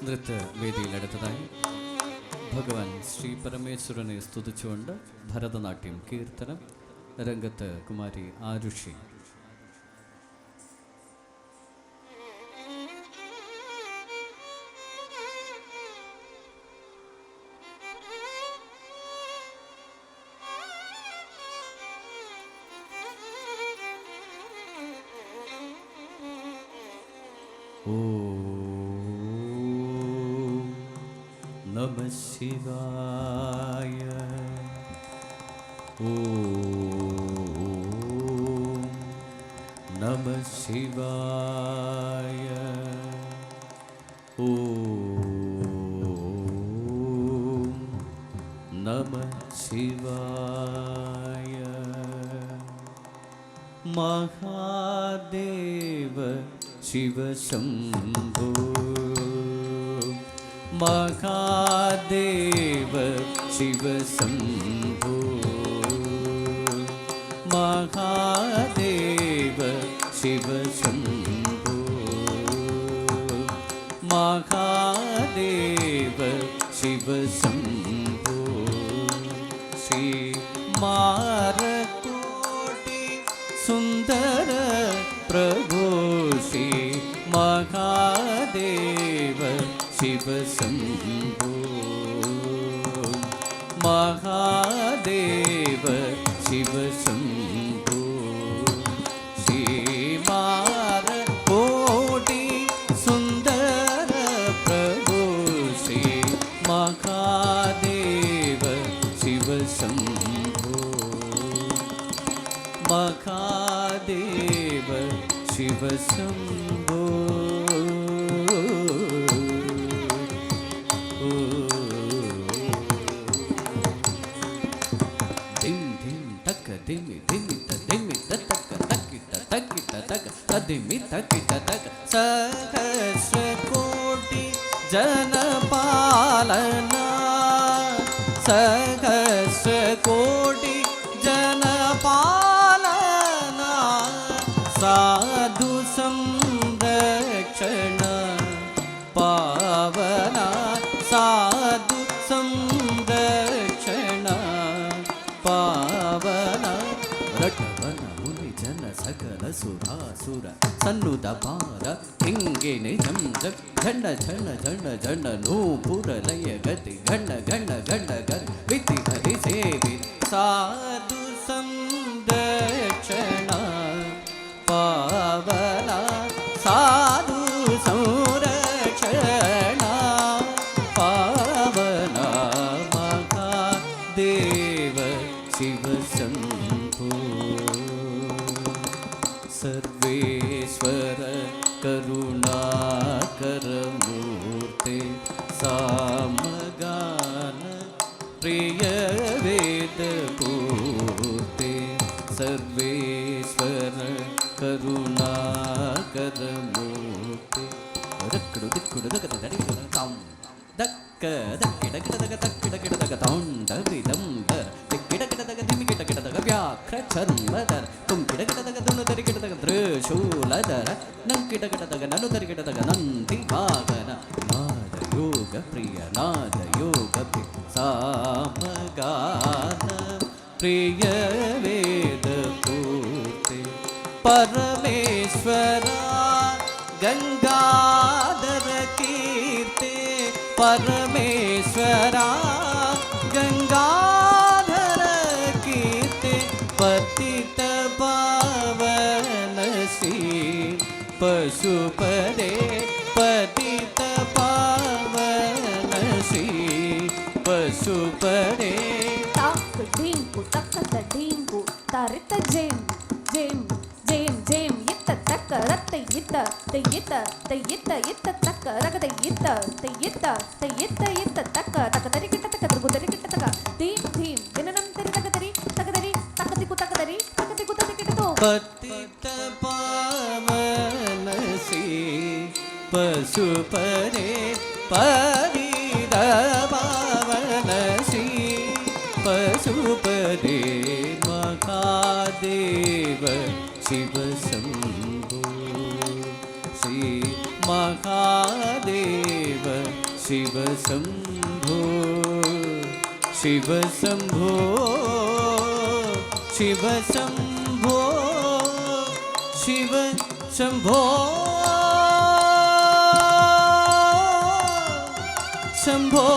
നൃത്തവേദിയിലടുത്തതായി ഭഗവാൻ ശ്രീ പരമേശ്വരനെ സ്തുതിച്ചുകൊണ്ട് ഭരതനാട്യം കീർത്തനം. രംഗത്ത് കുമാരി ആരുഷി. നമഃ ശിവായ. ഓം നമഃ ശിവായ. ഓം നമഃ ശിവായ. മഹാദേവ ശിവശംഭോ. മഹാദേവ ശിവശംഭോ. മഹാദേവ ശിവശംഭോ. മഹാദേവ ശിവശംഭോ. ശ്രീ മാരകോടി സുന്ദര പ്രഭോ. ശ്രീ മഹാദേവ ശിവശംഭോ. മഹാദേവ ശിവശംഭോ. ശ്രീമാരകോടി സുന്ദര പ്രഭോ. ശ്രീ മഹാദേവ ശിവശംഭോ. മഹാദേവ ശിവശംഭോ. സഹസ്രകോടി ജനപാലന. സഹസ്രകോടി ജനപാലന. സാധു സംരക്ഷണ പാവന. സാധു സംരക്ഷണ പാവന. ರಟವನ ಮುನಿ ಜನ ಸಕಲ ಸುರಾಸುರ ಸನ್ನುದ ಪಾರ ಹಿಂಗೆ ನಿಜಂ ಜಗ್ ಝಂಡ ಝಣ ಝಣ ಝಣ ನೂಪುರ ಲಯ ಗತಿ ಗಣ್ಣ ಗಣ್ಣ ಗಣ್ಣ ಗರ್ ವಿತಿ ಹರಿ ಸೇವಿ. ಸಾಧು ಸಂರಕ್ಷಣ ಪಾವನ. ಸಾಧು ಸಂರಕ್ಷಣ ಪಾವನ. ಮಹಾದೇವ ಶಿವಶಂಭೋ. ಸರ್ವೇಶ್ವರ ಕರುಣಾಕರ ಮೂರ್ತೆ. ಸಾಮಗಾನ ಪ್ರಿಯ ವೇದ ಪೂರ್ತೆ. ಸರ್ವೇಶ್ವರ ಕರುಣಾಕರ ಮೂರ್ತೆ. ದಕ್ಕಡು ದಿಕ್ಕುಡು ದಗದ ದಡಿಗಡ ತಾಂ ದಕ್ಕ ದಕ್ಕಿಡಗಿಡದಗ ತಕ್ಕಿಡಗಿಡದಗ ತಾಂಡ ವಿದಂಬರ. ದಿಕ್ಕಿಡಗಿಡದಗ ದಿಮಿಗಿಡಗಿಡದಗ ವ್ಯಾಘ್ರ ಚರ್ಮದರ. ತುಂಕಿಡಗಿಡದಗ ದುಣುದರಿಗಿಡದಗ ತ್ರಿಶೂಲಧರ. ನಂಕಿಡಗಿಡದಗ ನನುದರಿಗಿಡದಗ ನಂದಿ ವಾಹನ. ನಾದ ಯೋಗ ಪ್ರಿಯ ನಾದ ಯೋಗ ಪ್ರಿಯ. ಸಾಮಗಾನ ಪ್ರಿಯ ವೇದ ಪೂರ್ತಿ. ಪರಮೇಶ್ವರ ಗಂಗಾಧರ ಕೀರ್ತಿ. ಪರಮೇಶ್ವರ ಗಂಗಾಧರ ಕೀರ್ತಿ. ಪತಿತ ಪಾವನ ಶ್ರೀ ಪಶುಪದೇ. ಪತಿತ ಪಾವನ ಶ್ರೀ ಪಶುಪದೇ. ತಾಕ್ ಢೀಂಕು ತಕ್ಕದ ಢೀಂಕು ತರಿತ ಜೇಮ್ ಜೇಮ್ ಜೇಮ್ ಜೇಮ್. ಇತ್ತ ತಕ್ಕ ರತ್ತ ಇತ್ತ ತೆಯ್ಯಿತ್ತ ತೆಯ್ಯಿತ್ತ ಇತ್ತ ತಕ್ಕ ರಗದ ಇತ್ತ ತೆಯ್ಯಿತ್ತ ತೆಯ್ಯಿತ್ತ ಇತ್ತ ತಕ್ಕ ತಕ್ಕ ತರಿಗಿಟ್ಟ ತಕ್ಕ ತಗುದರಿಗಿಟ್ಟ ತಕ್ಕ. ಧೀಮ್ ಧೀಮ್ ಜನನಂ ತರಿ ತಗದರಿ ತಗದರಿ ತಕ್ಕದಿಕ್ಕು ತಗದರಿ ತಕ್ಕದಿಕ್ಕು ತಗದಿಕ್ಕಿಟ್ಟು. ಪತಿತ ಪಾವನ ಶ್ರೀ ಪಶುಪದೇ. ಪರಿದ ಪಾವನ ಶ್ರೀ ಪಶುಪದೇ. ಮಹಾದೇವ ಶಿವಶಂಭೋ. ಶ್ರೀ ಮಹಾದೇವ शिव शंभो शिव शंभो शिव शंभो शिव शंभो शंभो